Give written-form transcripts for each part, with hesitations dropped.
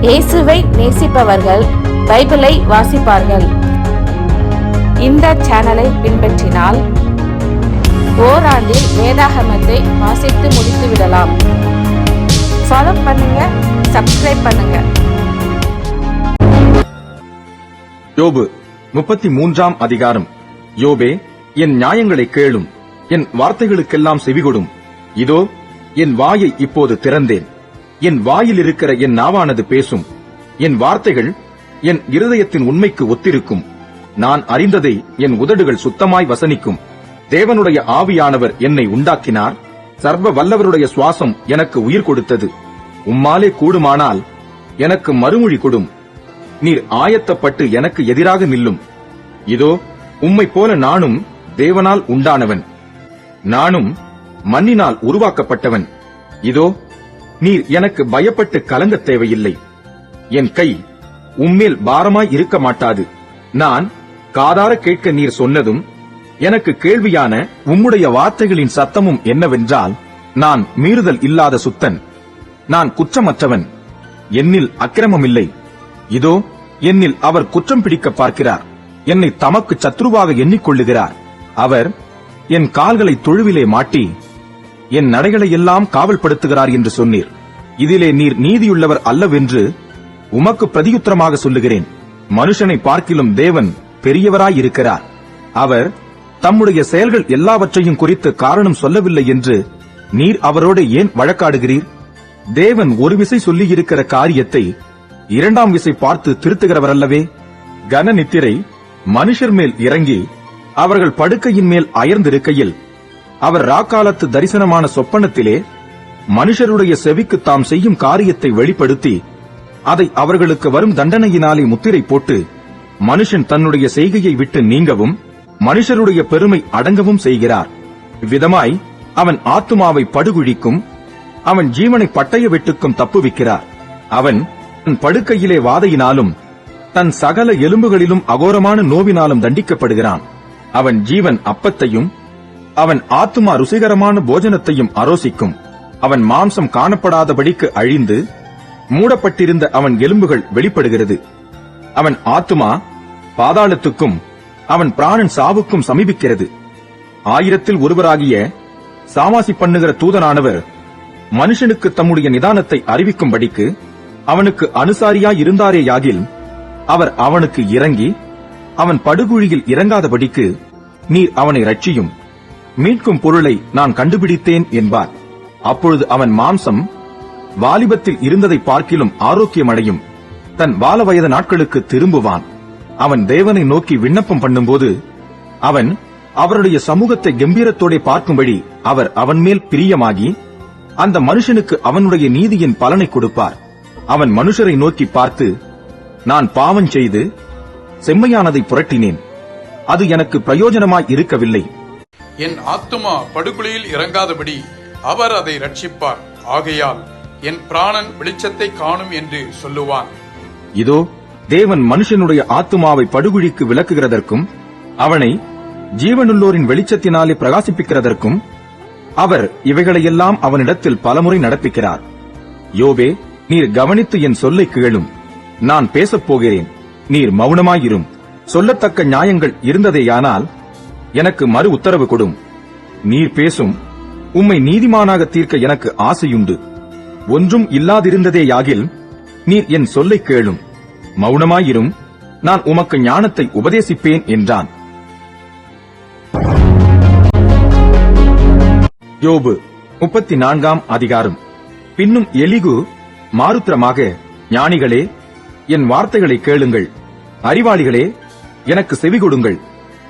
இயேசுவை நேசிப்பவர்கள் பைபிளை வாசிப்பார்கள். இந்த சேனலை பின்பற்றினால் ஓராண்டில் வேதாகமத்தை வாசித்து முடித்து விடலாம். ஃபாலோ பண்ணுங்க, சப்ஸ்கிரைப் பண்ணுங்க. யோபு 33ஆம் அதிகாரம். யோபே, என் நியாயங்களை கேளும், என் வார்த்தைகளுக்கெல்லாம் செவிகொடும். இதோ என் வாயை இப்போது திறந்தேன். என் வாயில் இருக்கிற என் நாவானது பேசும். என் வார்த்தைகள் என் இருதயத்தின் உண்மைக்கு ஒத்திருக்கும். நான் அறிந்ததை என் உதடுகள் சுத்தமாய் வசனிக்கும். தேவனுடைய ஆவியானவர் என்னை உண்டாக்கினார். சர்வ வல்லவருடைய சுவாசம் எனக்கு உயிர் கொடுத்தது. உம்மாலே கூடுமானால் எனக்கு மறுமொழி கொடும். நீர் ஆயத்தப்பட்டு எனக்கு எதிராக நில்லும். இதோ உம்மை போல நானும் தேவனால் உண்டானவன். நானும் மண்ணினால் உருவாக்கப்பட்டவன். இதோ நீர் எனக்கு பயப்பட்டு கலங்கத் தேவையில்லை. என் கை உம்மேல் பாரமாய் இருக்க மாட்டாது. நான் காதார கேட்க நீர் சொன்னதும் எனக்கு கேள்வியான உம்முடைய வார்த்தைகளின் சத்தமும் என்னவென்றால், நான் மீறுதல் இல்லாத சுத்தன், நான் குற்றமற்றவன், என்னில் அக்கிரமமில்லை. இதோ என்னில் அவர் குற்றம் பிடிக்க பார்க்கிறார். என்னை தமக்கு சத்ருவாக எண்ணிக்கொள்ளுகிறார். அவர் என் கால்களை தொழுவிலே மாட்டி என் நடைகளை எல்லாம் காவல்படுத்துகிறார் என்று சொன்னீர். இதிலே நீர் நீதியுள்ளவர் அல்லவென்று உமக்கு பிரதியுத்தரமாக சொல்லுகிறேன். மனுஷனை பார்க்கிலும் தேவன் பெரியவராயிருக்கிறார். அவர் தம்முடைய செயல்கள் எல்லாவற்றையும் குறித்து காரணம் சொல்லவில்லை என்று நீர் அவரோடு ஏன் வழக்காடுகிறீர்? தேவன் ஒரு விசை சொல்லியிருக்கிற காரியத்தை இரண்டாம் விசை பார்த்து திருத்துகிறவரல்லவே. கன நித்திரை மனுஷர் மேல் இறங்கி அவர்கள் படுக்கையின் மேல் அயர்ந்திருக்கையில் அவர் ராக்காலத்து தரிசனமான சொப்பனத்திலே மனுஷருடைய செவிக்கு தாம் செய்யும் காரியத்தை வெளிப்படுத்தி அதை அவர்களுக்கு வரும் தண்டனையினாலே முத்திரை போட்டு மனுஷன் தன்னுடைய செய்கையை விட்டு நீங்கவும் மனுஷருடைய பெருமை அடங்கவும் செய்கிறார். இவ்விதமாய் அவன் ஆத்துமாவை படுகுழிக்கும் அவன் ஜீவனை பட்டய வெட்டுக்கும் தப்புவிக்கிறார். அவன் தன் படுக்கையிலே வாதையினாலும் தன் சகல எலும்புகளிலும் அகோரமான நோவினாலும் தண்டிக்கப்படுகிறான். அவன் ஜீவன் அப்பத்தையும் அவன் ஆத்துமா ருசிகரமான போஜனத்தையும் அரோசிக்கும். அவன் மாம்சம் காணப்படாதபடிக்கு அழிந்து மூடப்பட்டிருந்த அவன் எலும்புகள் வெளிப்படுகிறது. அவன் ஆத்துமா பாதாளத்துக்கும் அவன் பிராணன் சாவுக்கும் சமீபிக்கிறது. 1000 ஒருவராகிய சாமாசி பண்ணுகிற தூதனானவர் மனுஷனுக்கு தம்முடைய நிதானத்தை அறிவிக்கும்படிக்கு அவனுக்கு அனுசாரியாய் இருந்தாரேயாகில் அவர் அவனுக்கு இறங்கி அவன் படுகுழியில் இறங்காதபடிக்கு நீர் அவனை ரட்சியும். மீட்கும் பொருளை நான் கண்டுபிடித்தேன் என்பார். அப்பொழுது அவன் மாம்சம் வாலிபத்தில் இருந்ததை பார்க்கிலும் ஆரோக்கியமடையும். தன் வால வயது நாட்களுக்கு திரும்புவான். அவன் தேவனை நோக்கி விண்ணப்பம் பண்ணும்போது அவன் அவருடைய சமூகத்தை கம்பீரத்தோட பார்க்கும்படி அவர் அவன் மேல் பிரியமாகி அந்த மனுஷனுக்கு அவனுடைய நீதியின் பலனை கொடுப்பார். அவன் மனுஷரை நோக்கி பார்த்து, நான் பாவம் செய்து செம்மையானதை புரட்டினேன், அது எனக்கு பிரயோஜனமாய் இருக்கவில்லை. என் ஆத்துமா படுகுழியில் இறங்காதபடி அவர் அதை ரட்சிப்பார். ஆகையால் என் பிராணன் வெளிச்சத்தை காணும் என்று சொல்லுவான். இதோ தேவன் மனுஷனுடைய ஆத்துமாவை படுகுழிக்கு விலக்குகிறதற்கும் அவனை ஜீவனுள்ளோரின் வெளிச்சத்தினாலே பிரகாசிப்பிக்கிறதற்கும் அவர் இவைகளையெல்லாம் அவனிடத்தில் பலமுறை நடப்பிக்கிறார். யோபே, நீர் கவனித்து என் சொல்லை கேளும். நான் பேசப் போகிறேன், நீர் மௌனமாயிரும். சொல்லத்தக்க நியாயங்கள் இருந்ததேயானால் எனக்கு மறு உத்தரவு கொடும். நீர் பேசும். உம்மை நீதிமானாக தீர்க்க எனக்கு ஆசையுண்டு. ஒன்றும் இல்லாதிருந்ததேயாகில் நீர் என் சொல்லை கேளும். மௌனமாயிரும், நான் உமக்கு ஞானத்தை உபதேசிப்பேன் என்றான். யோபு 34ஆம் அதிகாரம். பின்னும் எலிகு மாருத்திரமாக, ஞானிகளே, என் வார்த்தைகளை கேளுங்கள். அறிவாளிகளே, எனக்கு செவி கொடுங்கள்.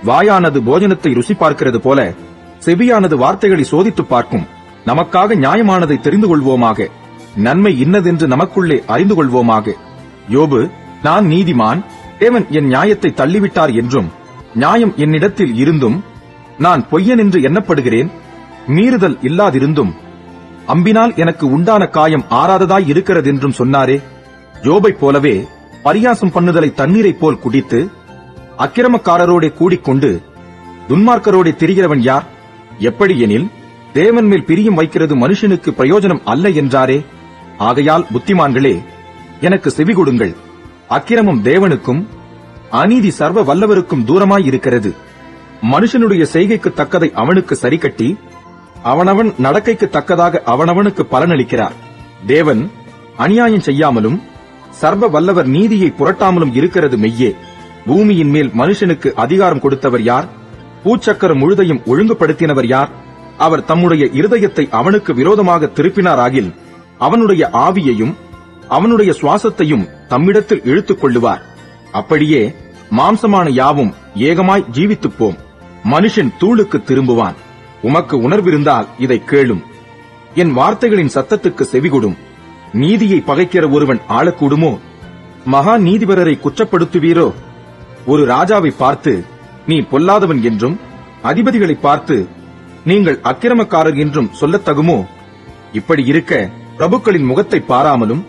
வாயானது போஜனத்தை ருசி பார்க்கிறது போல செவியானது வார்த்தைகளை சோதித்துப் பார்க்கும். நமக்காக நியாயமானதை தெரிந்து கொள்வோமாக. நன்மை இன்னதென்று நமக்குள்ளே அறிந்து கொள்வோமாக. யோபு, நான் நீதிமான், தேவன் என் நியாயத்தை தள்ளிவிட்டார் என்றும் நியாயம் என்னிடத்தில் இருந்தும் நான் பொய்யன் என்று எண்ணப்படுகிறேன். மீறுதல் இல்லாதிருந்தும் அம்பினால் எனக்கு உண்டான காயம் ஆறாததாய் இருக்கிறதென்றும் சொன்னாரே. யோபைப் போலவே பரியாசம் பண்ணுதலை தண்ணீரைப் போல் குடித்து அக்கிரமக்காரரோட கூடிக்கொண்டு துன்மார்க்கரோட திரிகிறவன் யார்? எப்படி எனில் தேவன் மேல் பிரியம் வைக்கிறது மனுஷனுக்கு பிரயோஜனம் அல்ல என்றாரே. ஆகையால் புத்திமான்களே, எனக்கு செவி கொடுங்கள். அக்கிரமம் தேவனுக்கும் அநீதி சர்வ வல்லவருக்கும் தூரமாய் இருக்கிறது. மனுஷனுடைய செய்கைக்கு தக்கதை அவனுக்கு சரிக்கட்டி அவனவன் நடக்கைக்கு தக்கதாக அவனவனுக்கு பலனளிக்கிறார். தேவன் அநியாயம் செய்யாமலும் சர்வ வல்லவர் நீதியை புரட்டாமலும் இருக்கிறது மெய்யே. பூமியின் மேல் மனுஷனுக்கு அதிகாரம் கொடுத்தவர் யார்? பூச்சக்கரம் முழுதையும் ஒழுங்குபடுத்தினவர் யார்? அவர் தம்முடைய இருதயத்தை அவனுக்கு விரோதமாக திருப்பினாராகில் அவனுடைய ஆவியையும் அவனுடைய சுவாசத்தையும் தம்மிடத்தில் இழுத்துக் கொள்ளுவார். அப்படியே மாம்சமான யாவும் ஏகமாய் ஜீவித்துப் போம். மனுஷன் தூளுக்கு திரும்புவான். உமக்கு உணர்விருந்தால் இதை கேளும். என் வார்த்தைகளின் சத்தத்துக்கு செவிகொடும். நீதியை பகைக்கிற ஒருவன் ஆளக்கூடுமோ? மகா நீதிபரரை குற்றப்படுத்துவீரோ? ஒரு ராஜாவை பார்த்து நீ பொல்லாதவன் என்றும் அதிபதிகளை பார்த்து நீங்கள் அக்கிரமக்காரர் என்றும் சொல்லத்தகுமோ? இப்படி இருக்க பிரபுக்களின் முகத்தை பாராமலும்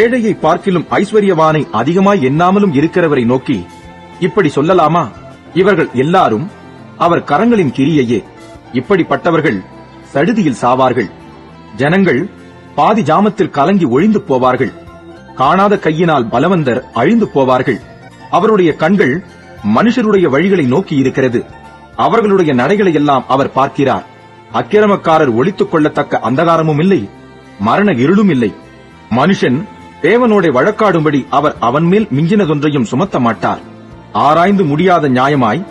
ஏழையை பார்க்கிலும் ஐஸ்வர்யவானை அதிகமாய் எண்ணாமலும் இருக்கிறவரை நோக்கி இப்படி சொல்லலாமா? இவர்கள் எல்லாரும் அவர் கரங்களின் கிரியையே. இப்படிப்பட்டவர்கள் சடுதியில் சாவார்கள். ஜனங்கள் பாதி ஜாமத்தில் கலங்கி ஒழிந்து போவார்கள். காணாத கையினால் பலவந்தர் அழிந்து போவார்கள். அவருடைய கண்கள் மனுஷருடைய வழிகளை நோக்கி இருக்கிறது. அவர்களுடைய நடைகளை எல்லாம் அவர் பார்க்கிறார். அக்கிரமக்காரர் ஒளித்துக் கொள்ளத்தக்க அந்தகாரமும் இல்லை, மரண இருளும் இல்லை. மனுஷன் தேவனோட வழக்காடும்படி அவர் அவன் மேல் மிஞ்சினதொன்றையும் சுமத்த மாட்டார். ஆராய்ந்து முடியாத நியாயமாய்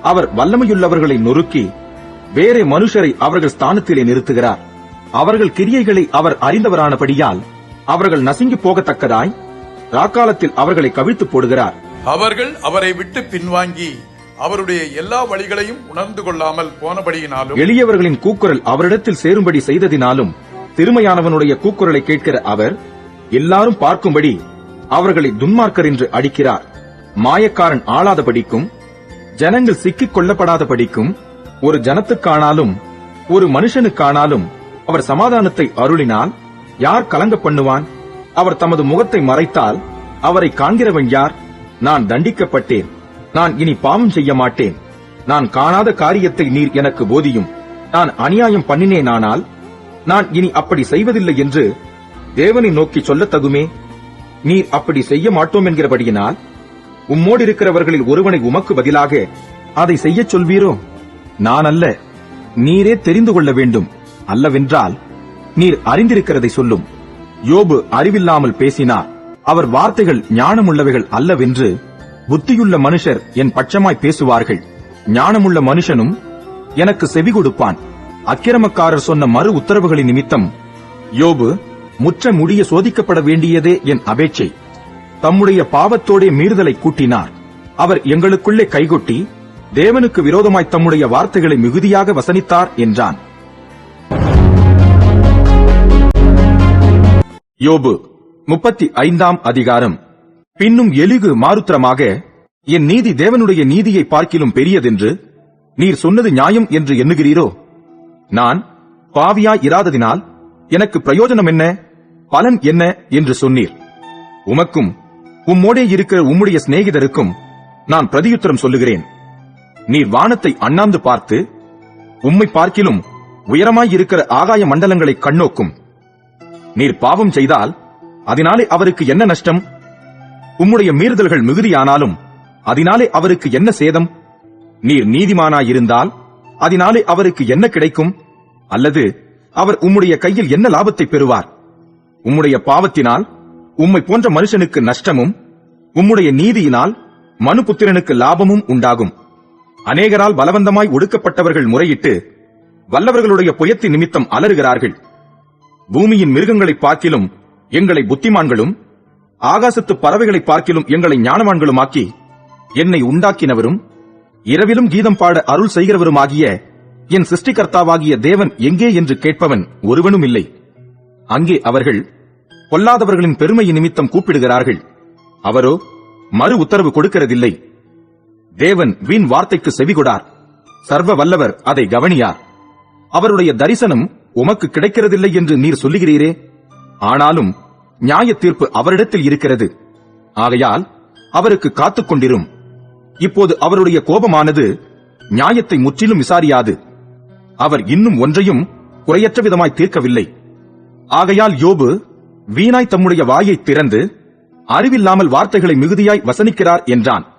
அவர் வல்லமையுள்ளவர்களை நொறுக்கி வேறே மனுஷரை அவர்கள் ஸ்தானத்திலே நிறுத்துகிறார். அவர்கள் கிரியைகளை அவர் அறிந்தவரானபடியால் அவர்கள் நசுங்கி போகத்தக்கதாய் ராக்காலத்தில் அவர்களை கவிழ்த்து போடுகிறார். அவர்கள் அவரை விட்டு பின்வாங்கி அவருடைய எல்லா வழிகளையும் உணர்ந்து கொள்ளாமல் போனபடியினாலும் எளியவர்களின் கூக்குரல் அவரிடத்தில் சேரும்படி செய்ததினாலும் திருமையானவனுடைய கூக்குரலை கேட்கிற அவர் எல்லாரும் பார்க்கும்படி அவர்களை துன்மார்க்கர் என்று அடிக்கிறார். மாயக்காரன் ஆளாதபடிக்கும் ஜனங்கள் சிக்கிக் கொள்ளப்படாதபடிக்கும் ஒரு ஜனத்துக்கானாலும் ஒரு மனுஷனுக்கானாலும் அவர் சமாதானத்தை அருளினால் யார் கலங்க பண்ணுவான்? அவர் தமது முகத்தை மறைத்தால் அவரை காண்கிறவன் யார்? நான் தண்டிக்கப்பட்டேன், நான் இனி பாவம் செய்ய மாட்டேன். நான் காணாத காரியத்தை நீர் எனக்கு போதியும். நான் அநியாயம் பண்ணினேனானால் நான் இனி அப்படி செய்வதில்லை என்று தேவனை நோக்கி சொல்லத்தகுமே. நீர் அப்படி செய்ய மாட்டோம் என்கிறபடியினால் உம்மோடு இருக்கிறவர்களில் ஒருவனை உமக்கு பதிலாக அதை செய்யச் சொல்வீரோ? நான் அல்ல, நீரே தெரிந்து கொள்ள வேண்டும். அல்லவென்றால் நீர் அறிந்திருக்கிறதை சொல்லும். யோபு அறிவில்லாமல் பேசினார். அவர் வார்த்தைகள் ஞானமுள்ளவைகள் அல்லவென்று புத்தியுள்ள மனுஷர் என் பட்சமாய் பேசுவார்கள். ஞானமுள்ள மனுஷனும் எனக்கு செவி கொடுப்பான். அக்கிரமக்காரர் சொன்ன மறு உத்தரவுகளின் நிமித்தம் யோபு முற்ற முடிய சோதிக்கப்பட வேண்டியதே என் அபேட்சை. தம்முடைய பாவத்தோடே மீறுதலை கூட்டினார். அவர் எங்களுக்குள்ளே கைகொட்டி தேவனுக்கு விரோதமாய் தம்முடைய வார்த்தைகளை மிகுதியாக வசனித்தார் என்றான். யோபு 35ஆம் அதிகாரம். பின்னும் எலிகு மாருத்திரமாக என் நீதி தேவனுடைய நீதியை பார்க்கிலும் பெரியதென்று நீர் சொன்னது நியாயம் என்று எண்ணுகிறீரோ? நான் பாவியாய் இராததினால் எனக்கு பிரயோஜனம் என்ன, பலன் என்ன என்று சொன்னீர். உமக்கும் உம்மோடே இருக்கிற உம்முடைய சிநேகிதருக்கும் நான் பிரதியுத்தரம் சொல்லுகிறேன். நீர் வானத்தை அண்ணாந்து பார்த்து உம்மை பார்க்கிலும் உயரமாய் இருக்கிற ஆகாய மண்டலங்களை கண்ணோக்கும். நீர் பாவம் செய்தால் அதனாலே அவருக்கு என்ன நஷ்டம்? உம்முடைய மீறுதல்கள் மிகுதியானாலும் அதனாலே அவருக்கு என்ன சேதம்? நீர் நீதிமானாயிருந்தால் அதனாலே அவருக்கு என்ன கிடைக்கும்? அல்லது அவர் உம்முடைய கையில் என்ன லாபத்தை பெறுவார்? உம்முடைய பாவத்தினால் உம்மை போன்ற மனுஷனுக்கு நஷ்டமும் உம்முடைய நீதியினால் மனுபுத்திரனுக்கு லாபமும் உண்டாகும். அநேகரால் பலவந்தமாய் ஒடுக்கப்பட்டவர்கள் முறையிட்டு வல்லவர்களுடைய புயத்தின் நிமித்தம் அலறுகிறார்கள். பூமியின் மிருகங்களை பார்க்கிலும் எங்களை புத்திமான்களும் ஆகாசத்து பறவைகளை பார்க்கிலும் எங்களை ஞானவான்களுமாக்கி என்னை உண்டாக்கினவரும் இரவிலும் கீதம் பாட அருள் செய்கிறவருமாகிய என் சிருஷ்டிகர்த்தாவாகிய தேவன் எங்கே என்று கேட்பவன் ஒருவனும் இல்லை. அங்கே அவர்கள் பொல்லாதவர்களின் பெருமையின் நிமித்தம் கூப்பிடுகிறார்கள். அவரோ மறு உத்தரவு கொடுக்கிறதில்லை. தேவன் வீண் வார்த்தைக்கு செவிகொடார். சர்வ வல்லவர் அதை கவனியார். அவருடைய தரிசனம் உமக்கு கிடைக்கிறதில்லை என்று நீர் சொல்லுகிறீரே. ஆனாலும் நியாய தீர்ப்பு அவரிடத்தில் இருக்கிறது. ஆகையால் அவருக்கு காத்துக் கொண்டிரும். இப்போது அவருடைய கோபமானது நியாயத்தை முற்றிலும் விசாரியாது. அவர் இன்னும் ஒன்றையும் குறையற்ற விதமாய் தீர்க்கவில்லை. ஆகையால் யோபு வீணாய் தம்முடைய வாயை திறந்து அறிவில்லாமல் வார்த்தைகளை மிகுதியாய் வசனிக்கிறார் என்றான்.